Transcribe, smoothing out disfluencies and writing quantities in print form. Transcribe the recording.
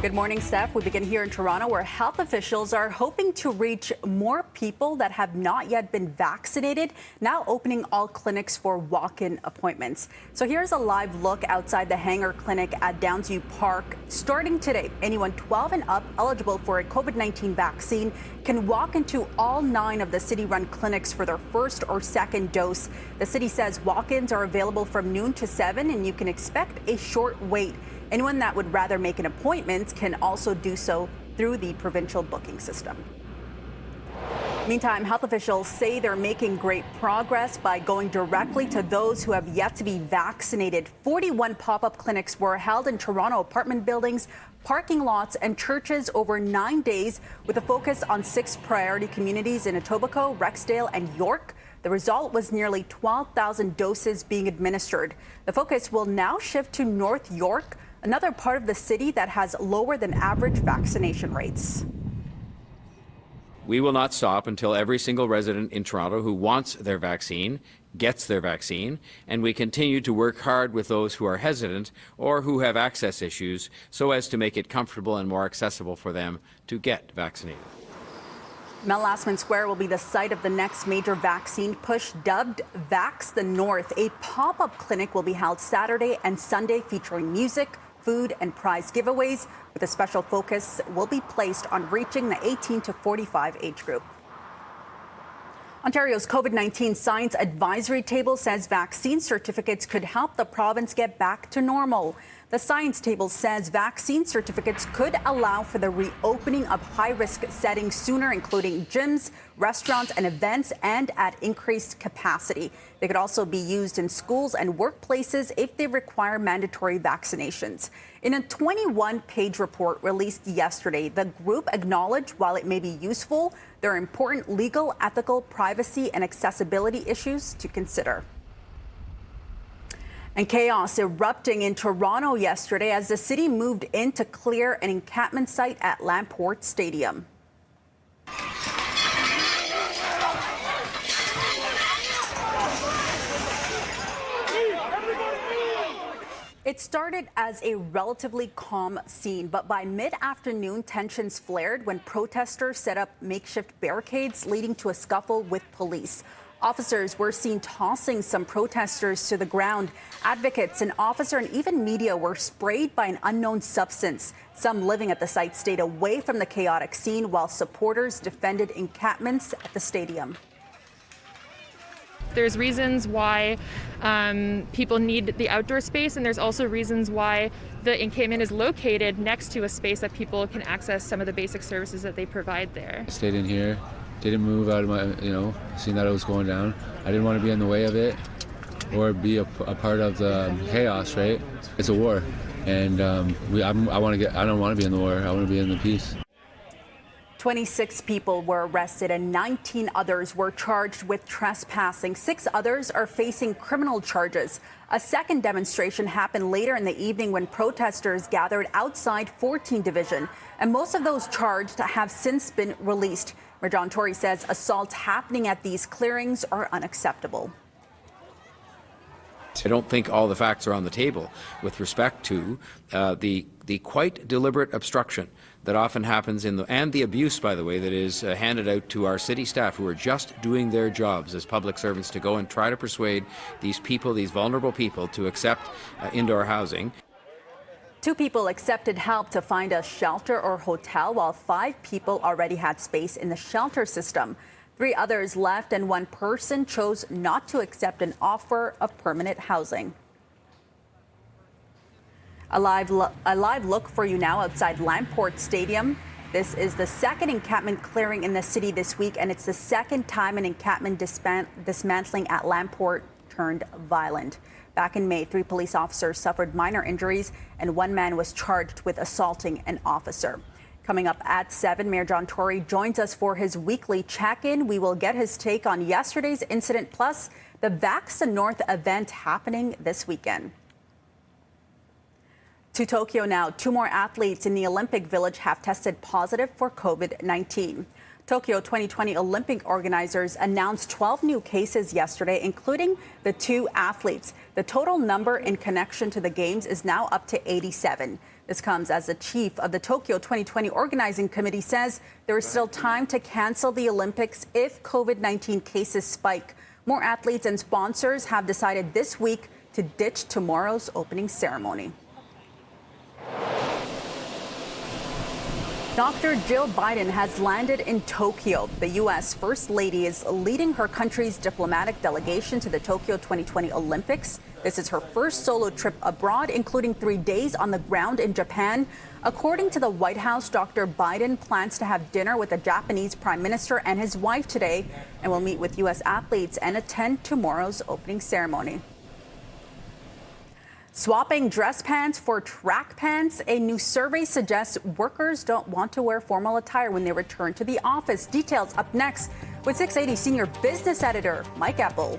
Good morning, Steph. We begin here in Toronto, where health officials are hoping to reach more people that have not yet been vaccinated, now opening all clinics for walk-in appointments. So here's a live look outside the Hangar Clinic at Downsview Park. Starting today, anyone 12 and up eligible for a COVID-19 vaccine can walk into all 9 of the city-run clinics for their first or second dose. The city says walk-ins are available from noon to 7, and you can expect a short wait. Anyone that would rather make an appointment can also do so through the provincial booking system. Meantime, health officials say they're making great progress by going directly to those who have yet to be vaccinated. 41 pop-up clinics were held in Toronto apartment buildings, parking lots, and churches over 9 days, with a focus on 6 priority communities in Etobicoke, Rexdale, and York. The result was nearly 12,000 doses being administered. The focus will now shift to North York, another part of the city that has lower than average vaccination rates. We will not stop until every single resident in Toronto who wants their vaccine gets their vaccine, and we continue to work hard with those who are hesitant or who have access issues so as to make it comfortable and more accessible for them to get vaccinated. Mel Lastman Square will be the site of the next major vaccine push, dubbed Vax the North. A pop-up clinic will be held Saturday and Sunday featuring music, food, and prize giveaways, with a special focus will be placed on reaching the 18 to 45 age group. Ontario's COVID-19 Science Advisory Table says vaccine certificates could help the province get back to normal. The Science Table says vaccine certificates could allow for the reopening of high-risk settings sooner, including gyms, restaurants, and events, and at increased capacity. They could also be used in schools and workplaces if they require mandatory vaccinations. In a 21-page report released yesterday, the group acknowledged while it may be useful, there are important legal, ethical, privacy, and accessibility issues to consider. And chaos erupting in Toronto yesterday as the city moved in to clear an encampment site at Lamport Stadium. It started as a relatively calm scene, but by mid-afternoon, tensions flared when protesters set up makeshift barricades, leading to a scuffle with police. Officers were seen tossing some protesters to the ground. Advocates, an officer, and even media were sprayed by an unknown substance. Some living at the site stayed away from the chaotic scene, while supporters defended encampments at the stadium. There's reasons why people need the outdoor space, and there's also reasons why the encampment is located next to a space that people can access some of the basic services that they provide there. I stayed in here, didn't move out of my, seeing that it was going down. I didn't want to be in the way of it or be a part of the chaos, right? It's a war, and I don't want to be in the war. I want to be in the peace. 26 people were arrested and 19 others were charged with trespassing. 6 others are facing criminal charges. A second demonstration happened later in the evening when protesters gathered outside 14 Division, and most of those charged have since been released. Mayor John Tory says assaults happening at these clearings are unacceptable. I don't think all the facts are on the table with respect to the quite deliberate obstruction that often happens and the abuse, by the way, that is handed out to our city staff who are just doing their jobs as public servants to go and try to persuade these people, these vulnerable people, to accept indoor housing. 2 people accepted help to find a shelter or hotel, while 5 people already had space in the shelter system. 3 others left, and 1 person chose not to accept an offer of permanent housing. A live look for you now outside Lamport Stadium. This is the second encampment clearing in the city this week, and it's the second time an encampment dismantling at Lamport turned violent. Back in May, 3 police officers suffered minor injuries, and 1 man was charged with assaulting an officer. Coming up at 7, Mayor John Tory joins us for his weekly check-in. We will get his take on yesterday's incident, plus the Vax the North event happening this weekend. To Tokyo now, 2 more athletes in the Olympic Village have tested positive for COVID-19. Tokyo 2020 Olympic organizers announced 12 new cases yesterday, including the 2 athletes. The total number in connection to the Games is now up to 87. This comes as the chief of the Tokyo 2020 organizing committee says there is still time to cancel the Olympics if COVID-19 cases spike. More athletes and sponsors have decided this week to ditch tomorrow's opening ceremony. Dr. Jill Biden has landed in Tokyo. The U.S. First Lady is leading her country's diplomatic delegation to the Tokyo 2020 Olympics. This is her first solo trip abroad, including 3 days on the ground in Japan. According to the White House, Dr. Biden plans to have dinner with the Japanese Prime Minister and his wife today and will meet with U.S. athletes and attend tomorrow's opening ceremony. Swapping dress pants for track pants. A new survey suggests workers don't want to wear formal attire when they return to the office. Details up next with 680 senior business editor Mike Apple.